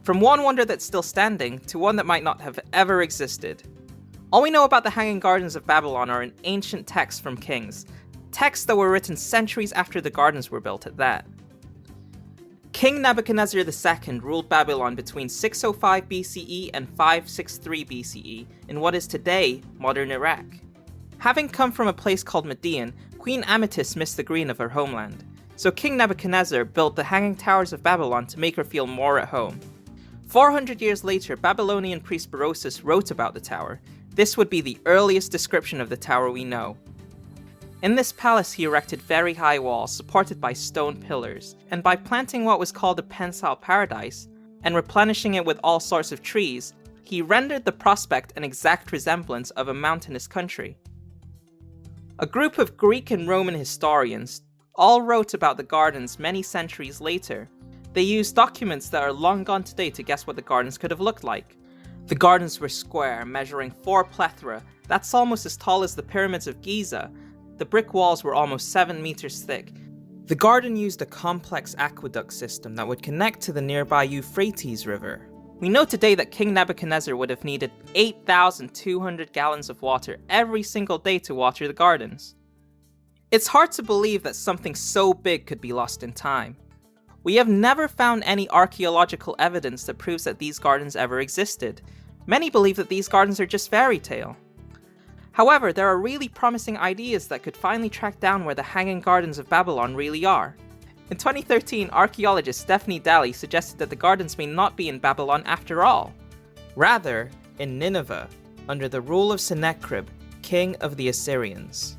From one wonder that's still standing to one that might not have ever existed. All we know about the Hanging Gardens of Babylon are in ancient texts from kings, texts that were written centuries after the gardens were built at that. King Nebuchadnezzar II ruled Babylon between 605 BCE and 563 BCE in what is today modern Iraq. Having come from a place called Median, Queen Amethyst missed the green of her homeland, so King Nebuchadnezzar built the Hanging Towers of Babylon to make her feel more at home. 400 years later, Babylonian priest Berosus wrote about the tower. This would be the earliest description of the tower we know. In this palace he erected very high walls supported by stone pillars, and by planting what was called a pensile paradise, and replenishing it with all sorts of trees, he rendered the prospect an exact resemblance of a mountainous country. A group of Greek and Roman historians all wrote about the gardens many centuries later. They used documents that are long gone today to guess what the gardens could have looked like. The gardens were square, measuring 4 plethra, that's almost as tall as the pyramids of Giza. The brick walls were almost 7 meters thick. The garden used a complex aqueduct system that would connect to the nearby Euphrates River. We know today that King Nebuchadnezzar would have needed 8,200 gallons of water every single day to water the gardens. It's hard to believe that something so big could be lost in time. We have never found any archaeological evidence that proves that these gardens ever existed. Many believe that these gardens are just fairy tale. However, there are really promising ideas that could finally track down where the Hanging Gardens of Babylon really are. In 2013, archaeologist Stephanie Daly suggested that the gardens may not be in Babylon after all. Rather, in Nineveh, under the rule of Sennacherib, king of the Assyrians.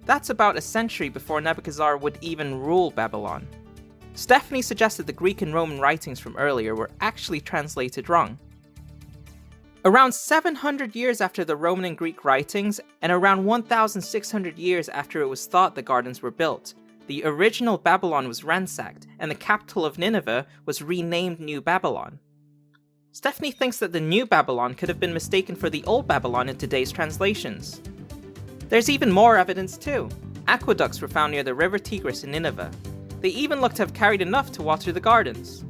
That's about a century before Nebuchadnezzar would even rule Babylon. Stephanie suggested the Greek and Roman writings from earlier were actually translated wrong. Around 700 years after the Roman and Greek writings, and around 1,600 years after it was thought the gardens were built, the original Babylon was ransacked, and the capital of Nineveh was renamed New Babylon. Stephanie thinks that the New Babylon could have been mistaken for the Old Babylon in today's translations. There's even more evidence too. Aqueducts were found near the river Tigris in Nineveh. They even look to have carried enough to water the gardens.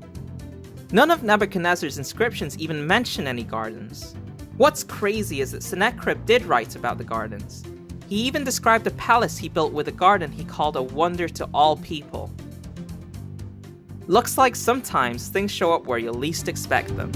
None of Nebuchadnezzar's inscriptions even mention any gardens. What's crazy is that Sennacherib did write about the gardens. He even described a palace he built with a garden he called a wonder to all people. Looks like sometimes things show up where you least expect them.